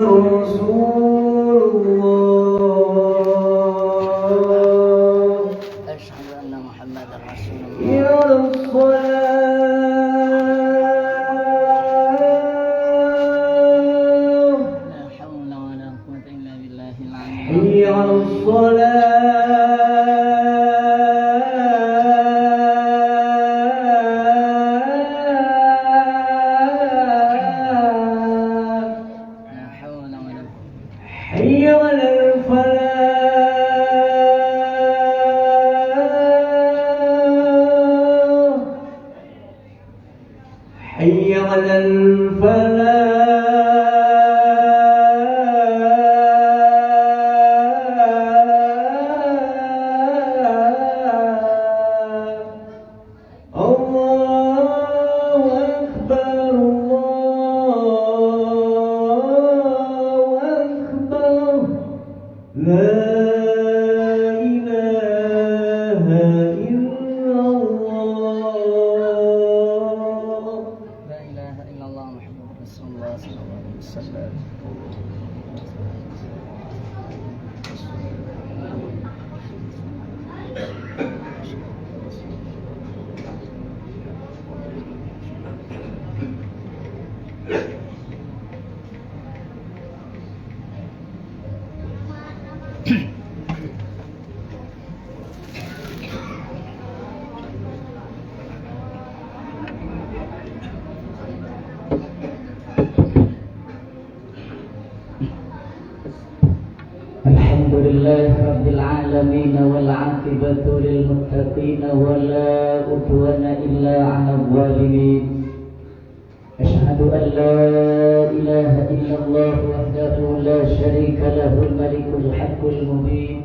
رسول الله أشهد أن محمدا رسول الله يا الصلاة لا حول ولا قوة إلا بالله العلي حي على حي على الفلاح حي على الفلاح الله أكبر الله أكبر لا إله إلا الله لا إله إلا الله محمد رسول الله صلى الله عليه وسلم. الحمد لله رب العالمين والعاقبة للمتقين ولا عدوان إلا على الظالمين. أشهد أن لا إله إلا الله وحده لا شريك له الملك الحق المبين،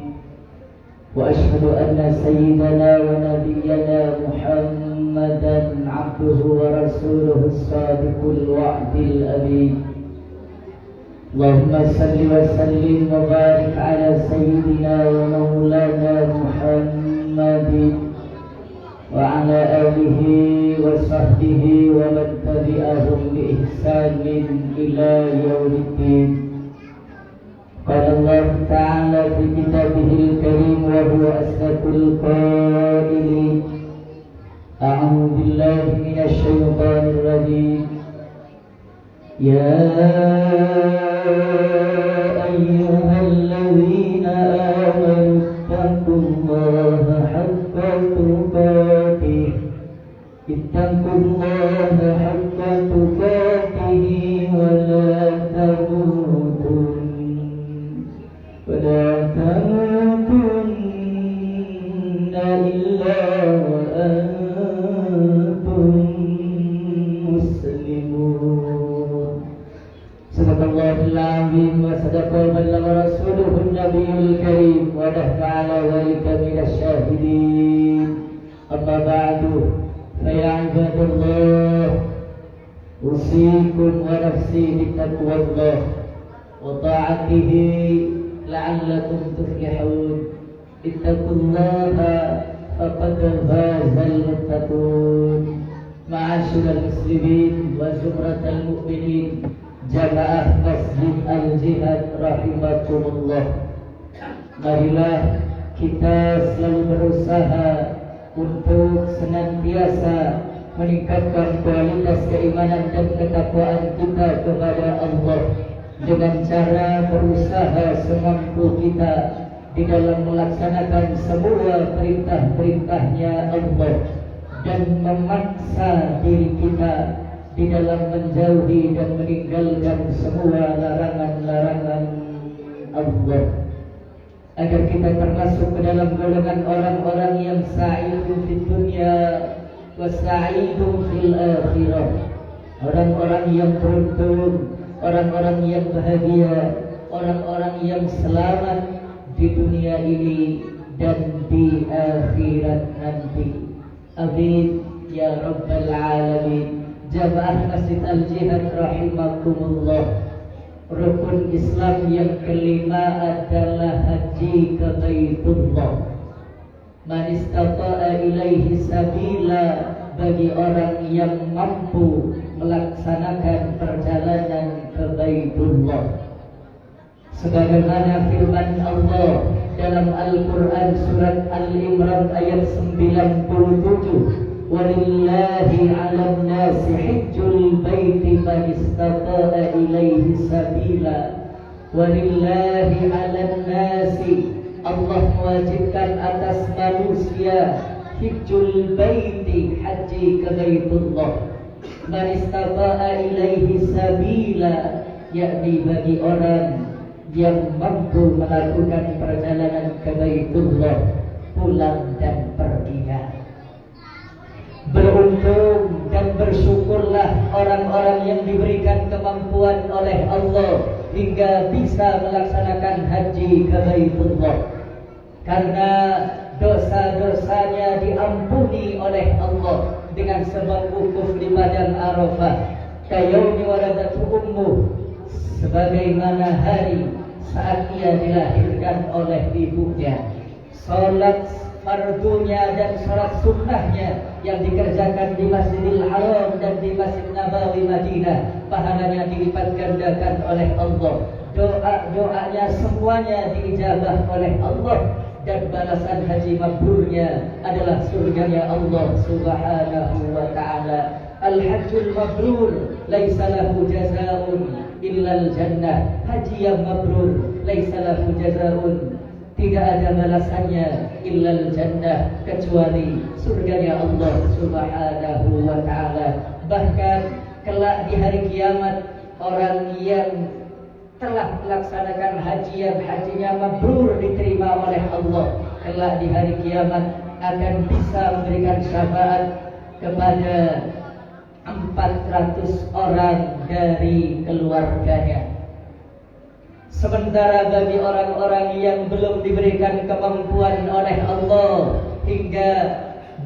وأشهد أن سيدنا ونبينا محمدا عبده ورسوله الصادق الوعد الأمين. اللهم صل وسلم وبارك على سيدنا ومولانا محمد وعلى آله وصحبه ومن تبعهم بإحسان إلى يوم الدين. قال الله تعالى في كتابه الكريم وهو أصدق القائلين: أعوذ بالله من الشيطان الرجيم. يا أيها الذين آمنوا اتقوا الله حق تقاته ولا تموتن إلا وأنتم مسلمون. صدق الله العظيم وصدق وبلغ رسوله النبي الكريم ونحن على ذلك من الشاهدين. أما بعد فيا عباد الله، أوصيكم ونفسي بتقوى الله وطاعته لعلكم تفلحون. اتقوا الله فقد فاز المتقون. معاشر المسلمين وزمرة المؤمنين jamaah Masjid Al-Jihad rahimakumullah, marilah kita selalu berusaha untuk senantiasa meningkatkan kualitas keimanan dan ketakwaan kita kepada Allah dengan cara berusaha semampu kita di dalam melaksanakan semua perintah-perintahnya Allah dan memaksa diri kita di dalam menjauhi dan meninggalkan semua larangan-larangan Allah, agar kita termasuk ke dalam golongan orang-orang yang sa'idun fid dunya wa sa'idun fil akhirah, orang-orang yang beruntung, orang-orang yang bahagia, orang-orang yang selamat di dunia ini dan di akhirat nanti. Amin ya rabbal alamin. Jamaah Masjid Al-Jihad rahimakumullah, rukun Islam yang kelima adalah haji ke Baitullah. Man istata'a ilaihi sabila, bagi orang yang mampu melaksanakan perjalanan ke Baitullah. sebagaimana firman Allah dalam Al-Quran surat Al-Imran ayat 97, walillahi 'alan nasi hajjul baiti man istata'a ilaihi sabila. Walillahi 'alan nasi, Allah mewajibkan atas manusia hajjul baiti, haji ke Baitullah, man istata'a ilaihi sabila, yakni bagi orang yang mampu melakukan perjalanan ke Baitullah, pulang dan perginya. Beruntung dan bersyukurlah orang-orang yang diberikan kemampuan oleh Allah hingga bisa melaksanakan haji ke Baitullah, karena dosa-dosanya diampuni oleh Allah dengan sebab wukuf di padang Arafah, kayaumi waladatu ummuh, sebagaimana hari saat ia dilahirkan oleh ibunya. Salat fardunya dan salat sunnahnya yang dikerjakan di Masjidil Haram dan di Masjid Nabawi Madinah, pahalanya dilipat gandakan oleh Allah. Doa-doanya semuanya diijabah oleh Allah, dan balasan haji mabrurnya adalah surganya Allah Subhanahu wa ta'ala. Al-hajjul mabrur laisa lahu jazaa'un illal jannah. Haji yang mabrur laisa lahu jazaa'un, tidak ada balasannya illal jannah, kecuali surganya Allah Subhanahu wa ta'ala. Bahkan kelak di hari kiamat, orang yang telah melaksanakan haji yang hajinya mabrur diterima oleh Allah, kelak di hari kiamat akan bisa memberikan syafaat kepada 400 orang dari keluarganya. Sementara bagi orang-orang yang belum diberikan kemampuan oleh Allah hingga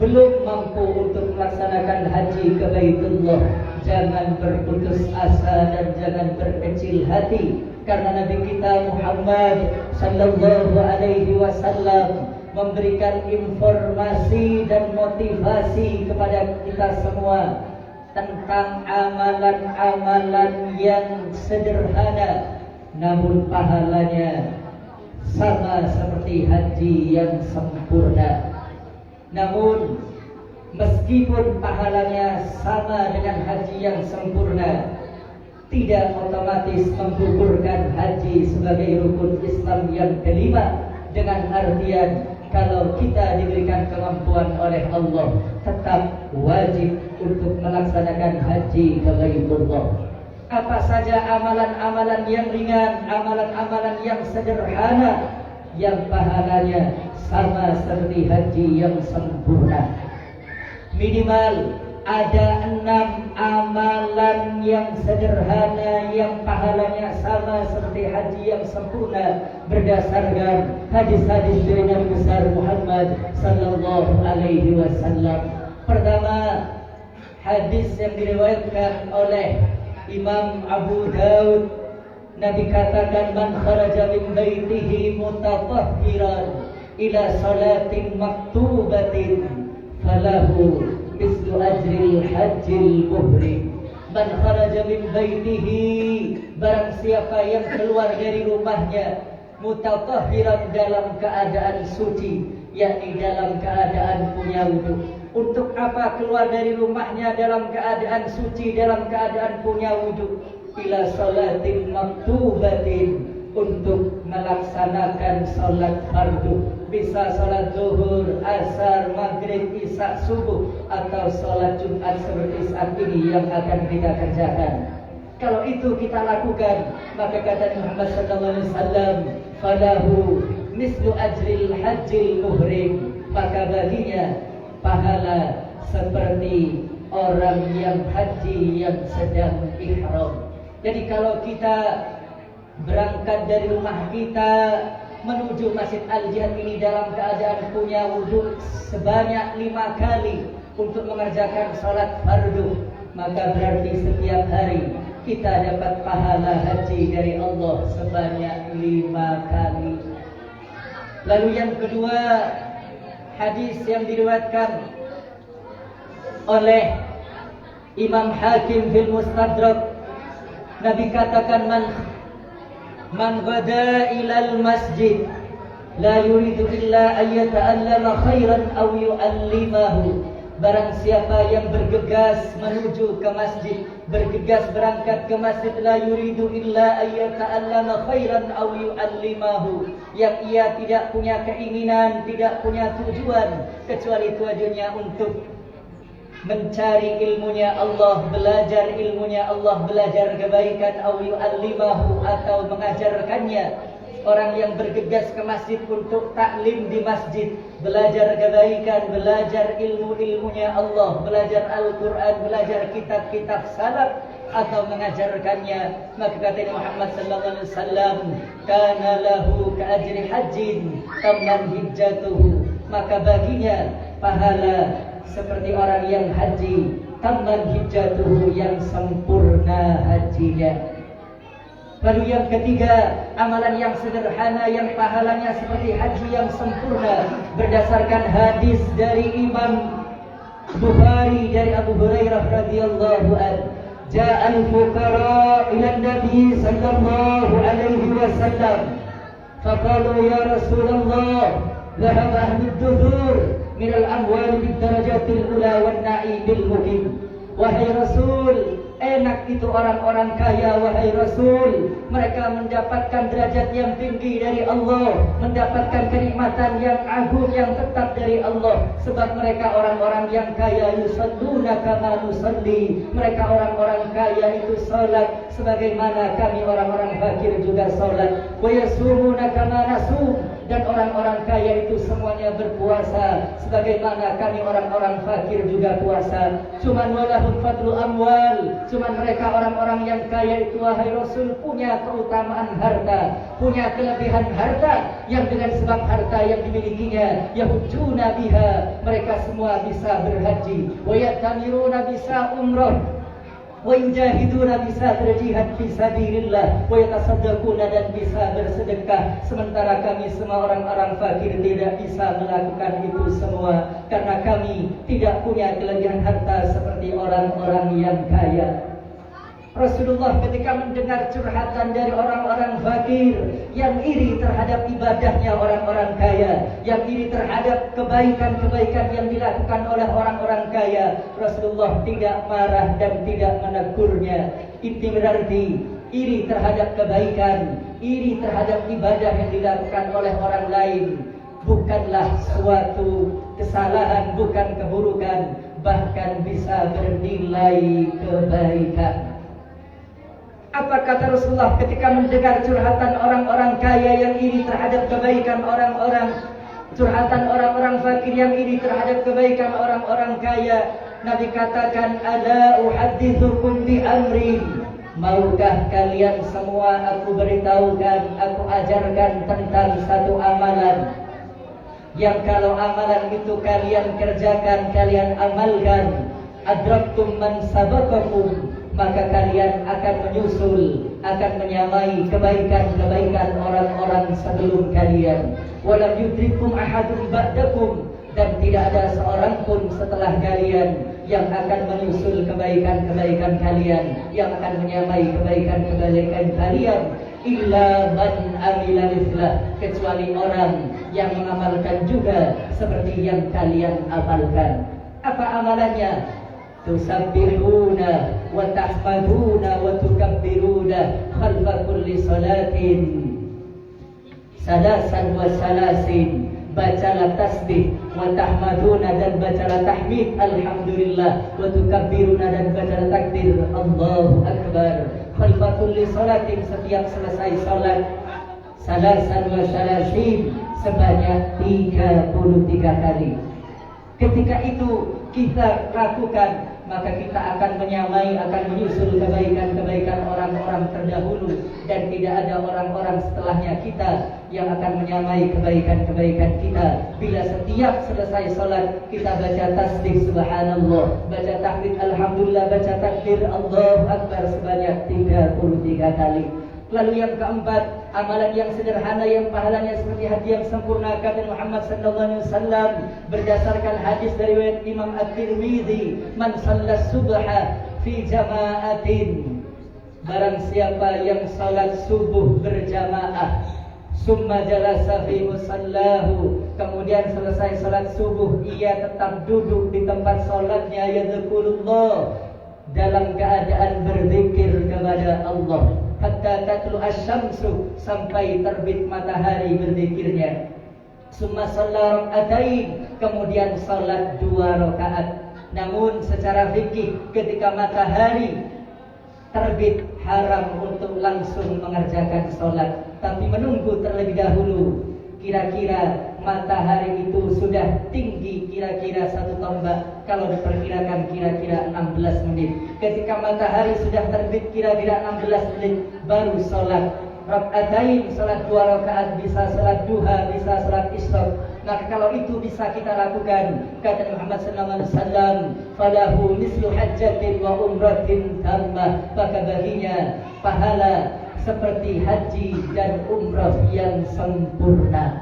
belum mampu untuk melaksanakan haji ke Baitullah, jangan berputus asa dan jangan berkecil hati, karena Nabi kita Muhammad sallallahu alaihi wasallam memberikan informasi dan motivasi kepada kita semua tentang amalan-amalan yang sederhana namun pahalanya sama seperti haji yang sempurna. Namun meskipun pahalanya sama dengan haji yang sempurna, tidak otomatis menggugurkan haji sebagai rukun Islam yang kelima, dengan artian kalau kita diberikan kemampuan oleh Allah, tetap wajib untuk melaksanakan haji ke Baitullah. Apa saja amalan-amalan yang ringan, amalan-amalan yang sederhana, yang pahalanya sama seperti haji yang sempurna. Minimal ada 6 amalan yang sederhana yang pahalanya sama seperti haji yang sempurna, berdasarkan hadis-hadis dari Nabi besar Muhammad sallallahu alaihi wasallam. Pertama, hadis yang diriwayatkan oleh Imam Abu Daud, Nabi katakan, man kharaja min baitihi mutatahhiran ila salatin maktubatin falahu mislu ajril hajjil muhrim. Man kharaja min baitihi, barang siapa yang keluar dari rumahnya mutatahhiran, dalam keadaan suci, yakni dalam keadaan punya wudu. Untuk apa keluar dari rumahnya dalam keadaan suci, dalam keadaan punya wudu? Ila salatin maktubatin, untuk melaksanakan salat fardu. Bisa salat zuhur, asar, maghrib, isya, subuh, atau salat Jumat seperti saat ini yang akan kita kerjakan. Kalau itu kita lakukan, maka kata Muhammad sallallahu alaihi wasallam, falahu mislu ajril hajjil muhrim, maka baginya pahala seperti orang yang haji yang sedang ihram. Jadi kalau kita berangkat dari rumah kita menuju Masjid Al-Jihad ini dalam keadaan punya wudhu sebanyak 5 kali untuk mengerjakan salat fardu, maka berarti setiap hari kita dapat pahala haji dari Allah sebanyak 5 kali. Lalu yang kedua, hadis yang diriwayatkan oleh Imam Hakim fil Mustadrak, Nabi katakan, man Man ghada ilal masjid la yuridu illa an yata'allama khairan aw yu'allimahu. Barang siapa yang bergegas menuju ke masjid, bergegas berangkat ke masjid, la yuridu illa an yata'allama khairan aw yu'allimahu, yang ia tidak punya keinginan, tidak punya tujuan kecuali tujuannya untuk mencari ilmunya Allah, belajar ilmunya Allah, belajar kebaikan, aw yu'allimahu, atau mengajarkannya. Orang yang bergegas ke masjid untuk taklim di masjid, belajar kebaikan, belajar ilmu-ilmunya Allah, belajar Al-Quran, belajar kitab-kitab salaf, atau mengajarkannya, maka kata Muhammad sallallahu alaihi wasallam, kana lahu ka'ajri hajjin tamman hijjatuhu, maka baginya pahala seperti orang yang haji, tamman hijjatuhu, yang sempurna hajinya. Lalu yang ketiga, amalan yang sederhana yang pahalanya seperti haji yang sempurna, berdasarkan hadis dari Imam Bukhari dari Abu Hurairah radhiyallahu anhu, ja'al fuqara ila Nabi sallallahu alaihi wasallam faqalu ya Rasulullah dhahab ahli ad-duthur min al-amwal bid-darajatil ula wan na'imil muqim. Wahai Rasul, enak itu orang-orang kaya, wahai Rasul. Mereka mendapatkan derajat yang tinggi dari Allah, mendapatkan kenikmatan yang agung yang tetap dari Allah. Sebab mereka orang-orang yang kaya, yusalluna kama nusalli. Mereka orang-orang kaya itu salat sebagaimana kami orang-orang fakir juga salat. Wa yasumuna kama nasum. Dan orang-orang kaya itu semuanya berpuasa sebagaimana kami orang-orang fakir juga puasa. Cuman walahum fadlu amwal, cuman mereka orang-orang yang kaya itu wahai Rasul punya keutamaan harta, punya kelebihan harta, yang dengan sebab harta yang dimilikinya yahujuna biha, mereka semua bisa berhaji, wa yatamiruna bisa umrah, wa yujahiduna, bisa berjihad fi sabilillah, wa yatasaddaquna, dan bisa bersedekah. Sementara kami semua orang-orang fakir tidak bisa melakukan itu semua karena kami tidak punya kelebihan harta seperti orang-orang yang kaya. Rasulullah ketika mendengar curhatan dari orang-orang fakir yang iri terhadap ibadahnya orang-orang kaya, yang iri terhadap kebaikan-kebaikan yang dilakukan oleh orang-orang kaya, Rasulullah tidak marah dan tidak menegurnya. Itu berarti iri terhadap kebaikan, iri terhadap ibadah yang dilakukan oleh orang lain bukanlah suatu kesalahan, bukan keburukan, bahkan bisa bernilai kebaikan. Apa kata Rasulullah ketika mendengar curhatan orang-orang kaya yang iri terhadap kebaikan orang-orang, curhatan orang-orang fakir yang iri terhadap kebaikan orang-orang kaya? Nabi katakan, ala uhaddithukum bi amri, maukah kalian semua aku beritahukan, aku ajarkan tentang satu amalan yang kalau amalan itu kalian kerjakan, kalian amalkan, adraktum man sabaqakum, maka kalian akan menyusul, akan menyamai kebaikan-kebaikan orang-orang sebelum kalian. Walam yudrikum ahadun ba'dakum, dan tidak ada seorang pun setelah kalian yang akan menyusul kebaikan-kebaikan kalian, yang akan menyamai kebaikan-kebaikan kalian, illa man amila mithlah, kecuali orang yang mengamalkan juga seperti yang kalian amalkan. Apa amalannya? Tusabbihuna wa tahmaduna wa tukabbiruna khalfa kulli salatin salasan wa salasin, bacalah tasbih, wa tahmaduna, dan bacalah tahmid alhamdulillah, wa tukabbiruna, dan bacalah takbir Allahu akbar, khalfa kulli salatin, setiap selesai salat, salasan wa salasin, sebanyak 33 kali. Ketika itu kita lakukan, maka kita akan menyamai, akan menyusul kebaikan-kebaikan orang-orang terdahulu, dan tidak ada orang-orang setelahnya kita yang akan menyamai kebaikan-kebaikan kita. Bila setiap selesai salat kita baca tasbih subhanallah, baca tahmid alhamdulillah, baca takbir Allahu akbar sebanyak 33 kali. Lalu yang keempat, amalan yang sederhana yang pahalanya seperti haji yang sempurna, kata Muhammad sallallahu alaihi wasallam berdasarkan hadis dari riwayat Imam At-Tirmidzi, man shalla subha fi jama'atin Barang siapa yang salat subuh berjamaah, summa jalasa fi musallahu, kemudian selesai salat subuh ia tetap duduk di tempat salatnya, yadhkurullah, dalam keadaan berzikir kepada Allah, hatta tatlu asy-syamsu, sampai terbit matahari berzikirnya. Summa shalla rak'atain, kemudian salat 2 rakaat. Namun secara fikih ketika matahari terbit haram untuk langsung mengerjakan sholat, tapi menunggu terlebih dahulu. Kira-kira matahari itu sudah tinggi kira-kira 1 tombak, kalau diperkirakan kira-kira 16 menit. Ketika matahari sudah terbit kira-kira 16 menit baru sholat rak'atain, sholat 2 rakaat, bisa sholat duha, bisa sholat isyraq. Maka kalau itu bisa kita lakukan, kata Muhammad sallallahu alaihi wasallam, falahu mislu hajjatin wa umratin tammah, maka baginya pahala seperti haji dan umrah yang sempurna.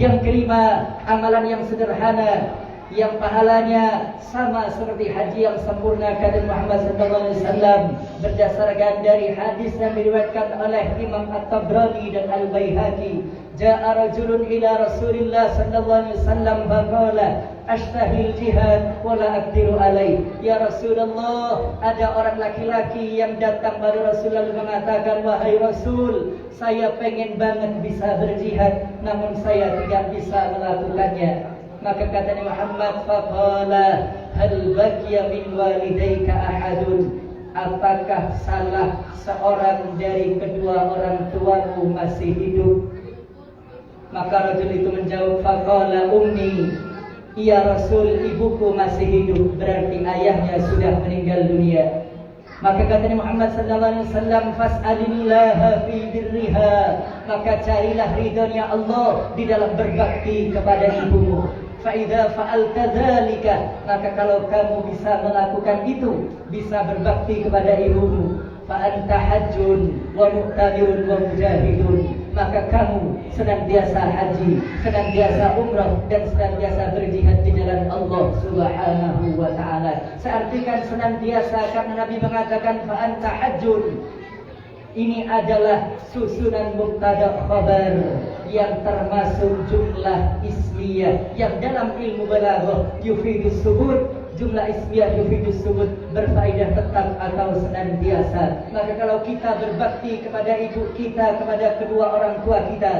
Yang kelima, amalan yang sederhana yang pahalanya sama seperti haji yang sempurna, kata Muhammad sallallahu alaihi wasallam, berdasarkan dari hadis yang diriwayatkan oleh Imam At-Tabrani dan Al-Baihaqi. Ja'a rajulun ila Rasulillah sallallahu alaihi wasallam faqala ashtahil jihad wa la aqdiru alaih. Ya Rasulullah, ada orang laki-laki yang datang pada Rasulullah mengatakan, wahai Rasul, saya pengen banget bisa berjihad, namun saya tidak bisa melakukannya. Maka kata Muhammad, faqala hal baqiya min walidayka ahadun, apakah salah seorang dari kedua orang tuamu masih hidup? Maka rajul itu menjawab, faqala ummi, ya Rasul, ibuku masih hidup, berarti ayahnya sudah meninggal dunia. Maka kata Muhammad sallallahu alaihi wasallam, fas'alillaha fi birriha, maka carilah ridhonya Allah di dalam berbakti kepada ibumu. Fa idza fa'alta dzalika, maka kalau kamu bisa melakukan itu, bisa berbakti kepada ibumu, fa anta hajjun wa mu'tamirun wa mujahidun, maka kamu senantiasa haji, senantiasa umrah, dan senantiasa berjihad di jalan Allah Subhanahu wa ta'ala. Seartikan senantiasa karena Nabi mengatakan fa anta hajjun. Ini adalah susunan mubtada khabar yang termasuk jumlah ismiyah yang dalam ilmu balaghah yufidus subut. Jumlah ismiyah yufidus subut, berfaedah tetap atau senantiasa. Maka kalau kita berbakti kepada ibu kita, kepada kedua orang tua kita,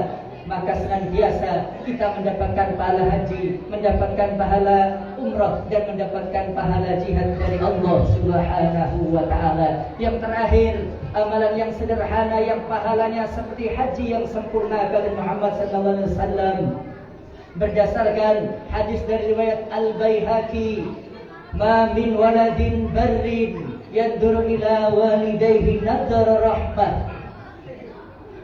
maka senantiasa kita mendapatkan pahala haji, mendapatkan pahala umrah, dan mendapatkan pahala jihad dari Allah Subhanahu wa ta'ala. Yang terakhir, amalan yang sederhana yang pahalanya seperti haji yang sempurna, kata Muhammad sallallahu alaihi wasallam, berdasarkan hadis dari riwayat Al-Baihaqi, ma min waladin barrin yanduru ila walidayhi nadhara rahmah.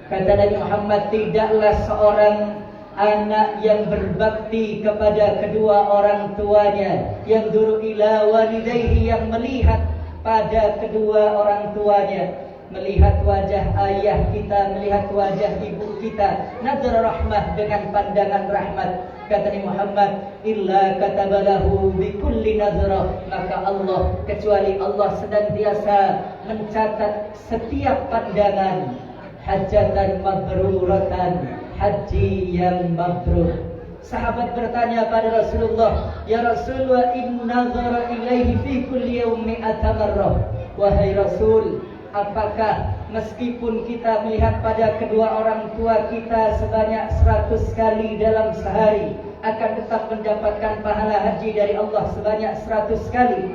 Kata Nabi Muhammad, tidaklah seorang anak yang berbakti kepada kedua orang tuanya, yang duru ila walidayhi, yang melihat pada kedua orang tuanya, melihat wajah ayah kita, melihat wajah ibu kita, nadhar rahmah, dengan pandangan rahmat. Kata Nabi Muhammad, illa katabalahu bikulli nadhra, maka Allah, kecuali Allah senantiasa mencatat setiap pandangan hajatan mabruratan, haji yang mabrur. Sahabat bertanya pada Rasulullah, ya Rasul, wa in nazara ilaihi fi kulli yawmi atamarrah. Wahai Rasul, apakah meskipun kita melihat pada kedua orang tua kita sebanyak 100 kali dalam sehari, akan tetap mendapatkan pahala haji dari Allah sebanyak 100 kali?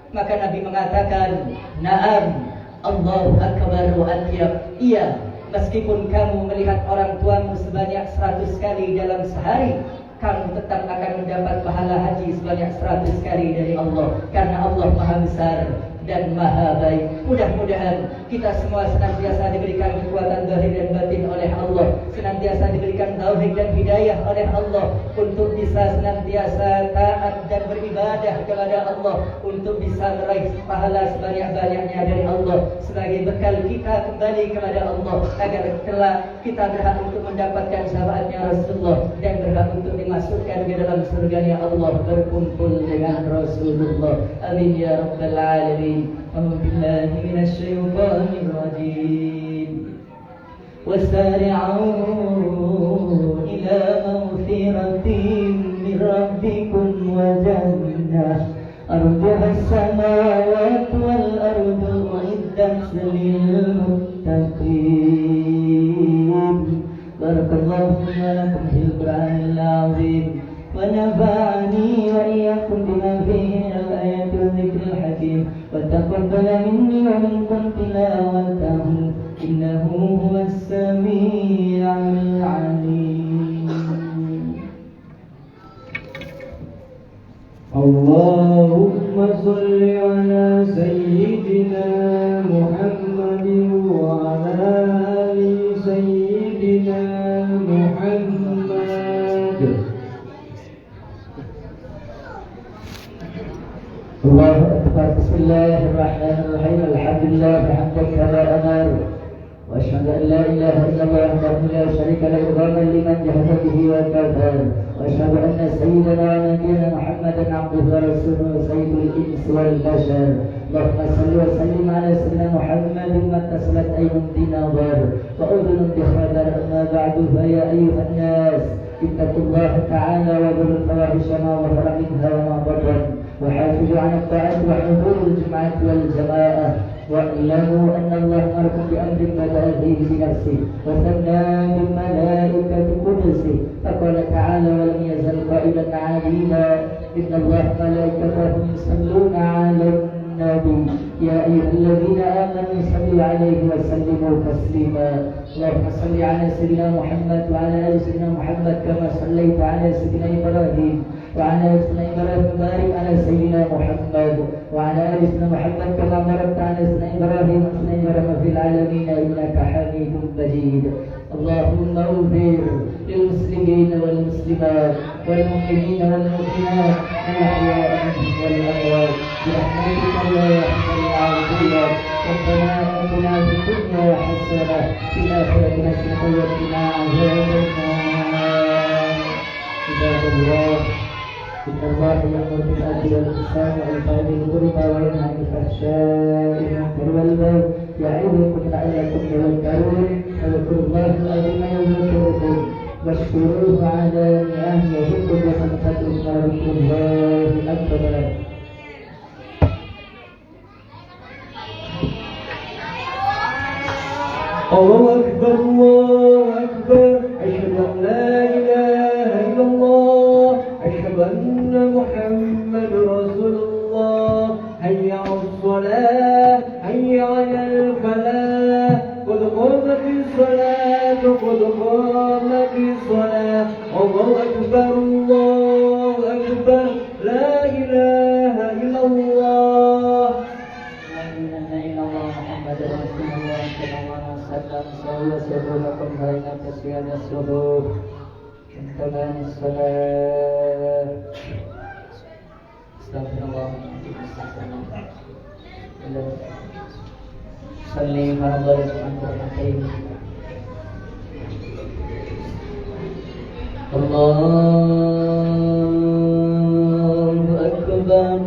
Maka Nabi mengatakan, na'am, Allahu akbar wa atyab. Iya, meskipun kamu melihat orang tuamu sebanyak 100 kali dalam sehari, kamu tetap akan mendapat pahala haji sebanyak 100 kali dari Allah, karena Allah Maha Besar dan Maha Baik. Mudah-mudahan kita semua senantiasa diberikan kekuatan zahir dan batin oleh Allah, senantiasa diberikan taufik dan hidayah oleh Allah untuk bisa senantiasa taat dan beribadah kepada Allah, untuk bisa meraih pahala sebanyak-banyaknya dari Allah sebagai bekal kita kembali kepada Allah, agar kelak kita berhak untuk mendapatkan syafaatnya Rasulullah dan berhak untuk dimasukkan ke dalam surganya Allah berkumpul dengan Rasulullah. Amin ya rabbal alamin. A'udzubillahi minasyaitonir rajim. وسارعوا إلى مغفرة من ربكم وجنة أرضها السماوات والأرض أعدت للمتقين. بارك الله لنا لكم في القرآن العظيم ونفعني وإياكم بما فيه من الآيات والذكر الحكيم وتقبل مني ومنكم تلاوته إنه هو السميع العليم. اللهم صل على سيدنا محمد وعلى آل سيدنا محمد. الله أكبر. بسم الله الرحمن الرحيم. الحمد لله حمدا كما أمر، وأشهد أن لا إله إلا الله وحده لا شريك له إكراما لمن جهد به وكفر، وأشهد أن سيدنا ونبينا محمدا عبده ورسوله سيد الإنس والبشر. اللهم صل وسلم على سيدنا محمد ما اتصلت أيدي بنظر وأذن بخبر. أما بعد فيا أيها الناس اتقوا الله تعالى وذروا الفواحش ما ظهر منها وما بطن، وحافظوا على الطاعة وحضور الجمعة والجماعة، واعلموا أن الله أمركم بأمر بدأ فيه بنفسه وثنى بالملائكة قدسه، فقال تعالى ولم يزل قائلا عالما إن الله ملائكته يصلون على النبي يا أيها الذين آمنوا صلوا عليه وسلموا تسليما. اللهم صل على سيدنا محمد وعلى آل سيدنا محمد كما صليت على سيدنا إبراهيم وعلى آل سيدنا إبراهيم وبارك على سيدنا محمد وعلى آل سيدنا محمد كما باركت على سيدنا إبراهيم وسيدنا إبراهيم في العالمين إنك حميد مجيد. اللهم اغفر للمسلمين والمسلمات والمؤمنين والمؤمنات الأحياء منهم والأموات برحمتك يا أرحم الراحمين. ربنا آتنا في الدنيا حسنة وفي الآخرة حسنة وقنا عذاب النار. عباد الله إن الله يأمر بالعدل والإحسان وإيتاء ذي القربى وينهى عن الفحشاء والمنكر والبغي يعظكم لعلكم تذكرون. فاذكروا الله العظيم يذكركم واشكروه على نعمه يزدكم وصدقكم ذكر الله أكبر. الله أكبر الله أكبر. أشهد أن لا إله إلا الله، أشهد أن محمد رسول الله. حي على الصلاة حي على الفلاح قد قامت الصلاة قد قامت الصلاة. الله أكبر الله أكبر. لا إله إلا الله. لا إله إلا الله محمد رسول الله صلى الله عليه وسلم. سووا صدوركم بين تسوية الصدور من تمام الصلاة. استغفر الله. صلي فرض الركعتين. الله أكبر.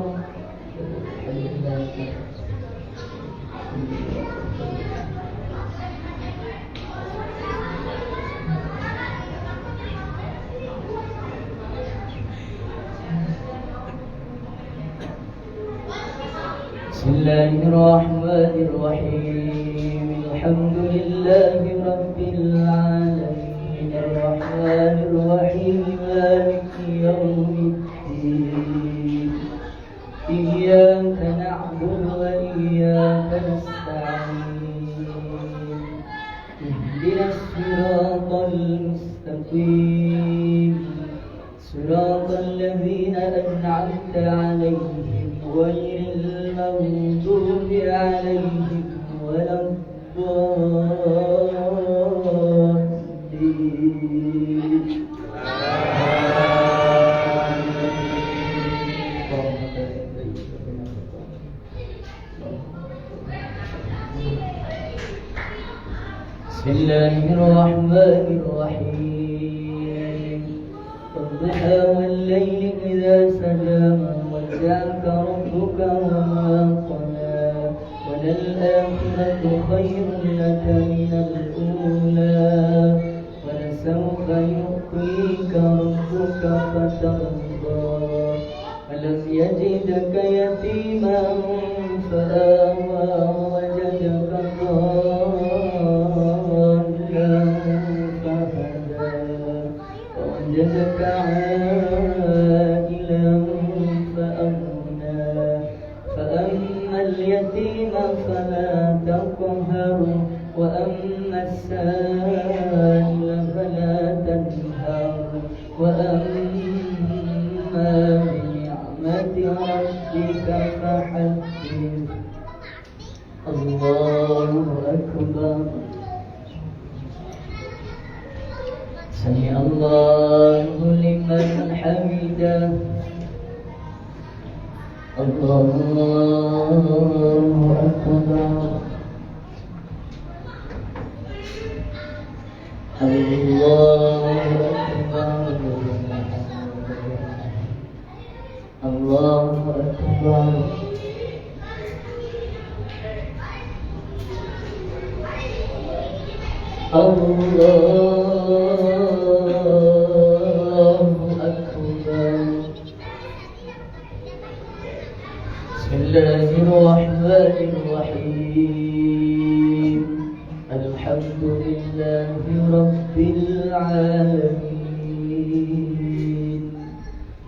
بسم الله الرحمن الرحيم. الحمد لله رب العالمين الرحمن الرحيم مالك يوم الدين. إياك نعبد وإياك نستعين. اهدنا الصراط المستقيم صراط الذين أنعمت عليهم غير المغضوب عليهم ولا الضالين. الرحمن الرحيم والضحى والليل إذا سجى ما ودعك ربك وما قلى وللآخرة خير لك من الأولى ولسوف يعطيك ربك فترضى ألم يجدك يتيما فآوى ووجدك ضالا فهدى ووجدك عائلا فأغنى فأما اليتيم فلا تقهر وأما السائل فلا تنهر وأما بنعمة ربك فحدث الله أكبر سمع الله لمن حمده الله أكبر الله أكبر الله أكبر الله أكبر بسم الله الرحمن الرحيم الحمد لله رب العالمين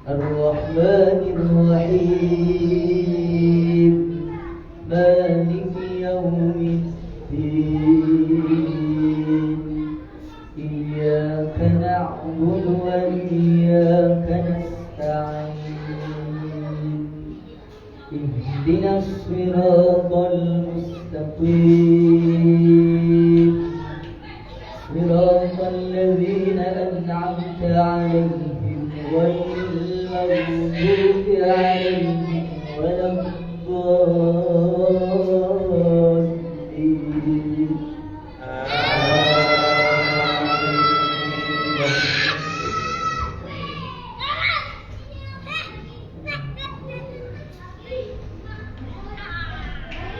الرحمن الرحيم مالك يوم الدين إياك نعبد وإياك نستعين اهدنا الصراط المستقيم صراط الذين أنعمت عليهم غير المغضوب عليهم ولا الضالين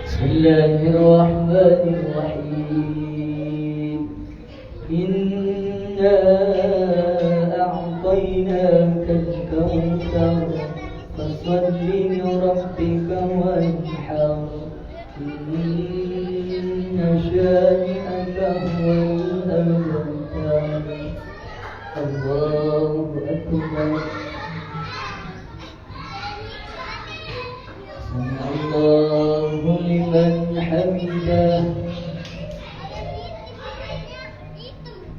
بسم الله الرحمن الرحيم إنا أعطيناك الكوثر فصل لربك وانحر إن شانئك هو الأبتر الله أكبر سمع الله لمن حمده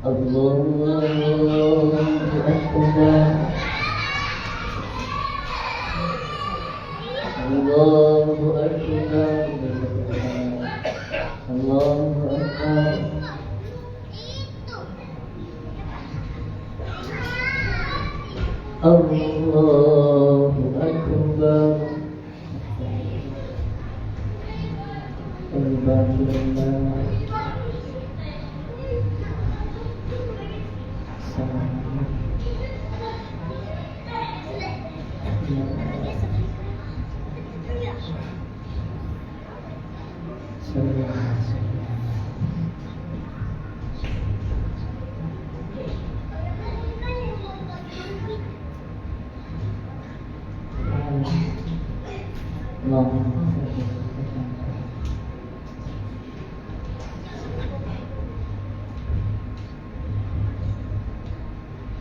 الله أكبر الله أكبر الله أكبر الله أكبر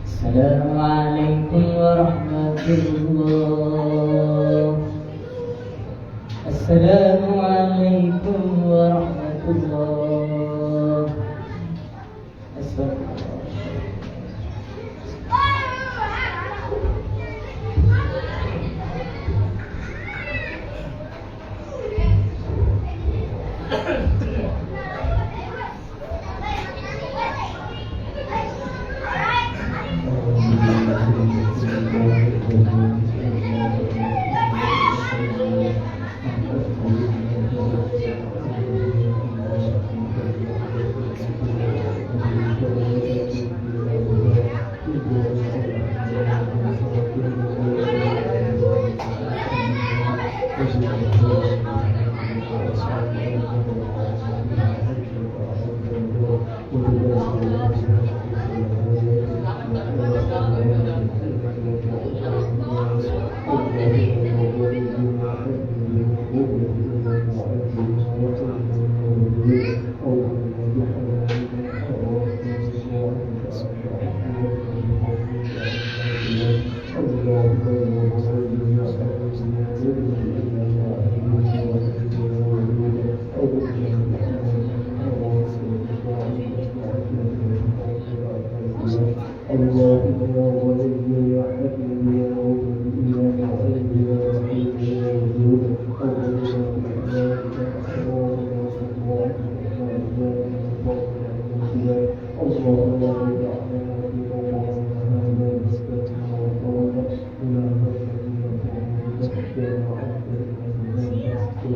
السلام عليكم ورحمة الله. السلام عليكم ورحمة الله. اللهم يا ولي يا حكيم يا ولي يا معين يا رحيم يا ودود أولنا برحمتك أسرارنا وأموالنا وأجيالنا اللهم اجعلنا في موضعنا هذا مستقيم وطاعة ولا تخلي طاعتك يا عبد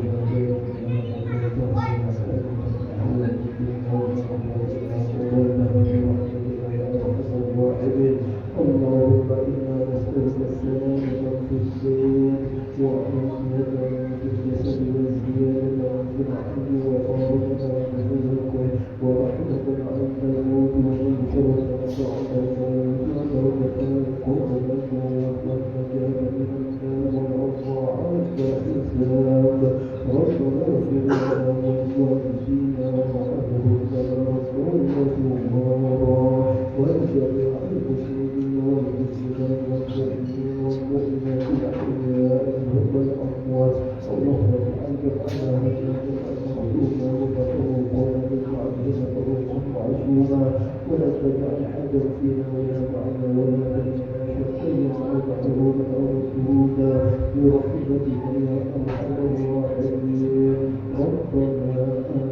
اللهم إنا نسألك السلامة في الدين وعافية في الجسد وزيادة في العقل وطاعة عند الرزق ورحمة عند الموت ومغفرة بعد الموت وتوبة قبلك ومغفرة من النار والعفو عند الحساب ربنا اغفر لنا ولوالدينا وأهلنا رسولة الله وجميع المسلمين والمسلمات والمؤمنين والمؤمنات الأحياء منهم والأموات اللهم اجعلك على هديك المعصومة وتفرقنا بالمعصية فرقا معصوما ولا تجعل حدا فينا ولا معنا ولا بيننا شقيا أو محروما أو مسرودا برحمتك يا أرحم الراحمين ربنا آتنا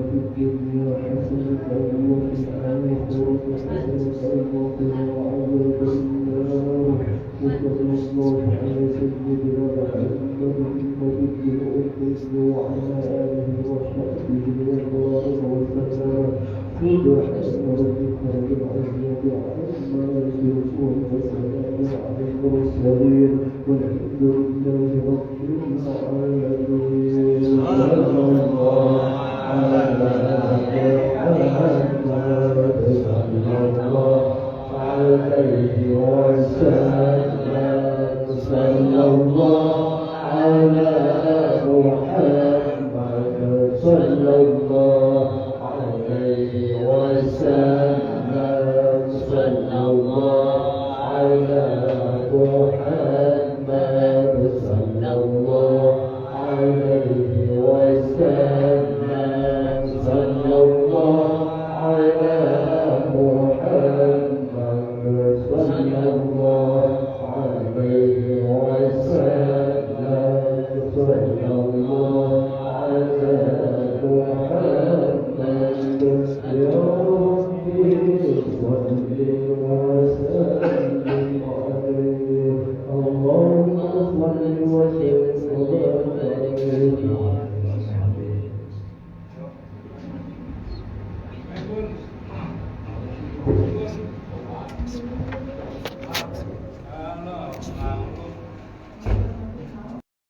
في الدنيا حسنة وفي الآخرة حسنة وقنا عذاب النار وصلى الله على سيدنا محمد النبي الأمي وعلى آله وصحبه وبارك وسلم سبحان ربك رب العزة عما يصفون وسلام على المرسلين والحمد لله رب العالمين صلى الله على محمد صلى الله عليه وسلم صلى الله على محمد صلى الله عليه وسلم صلى الله على محمد صلى الله عليه وسلم صلى الله على محمد صلى الله عليه وسلم صلى الله على محمد يا ربي صل وسلم عليه اللهم صل وسلم وبارك عليه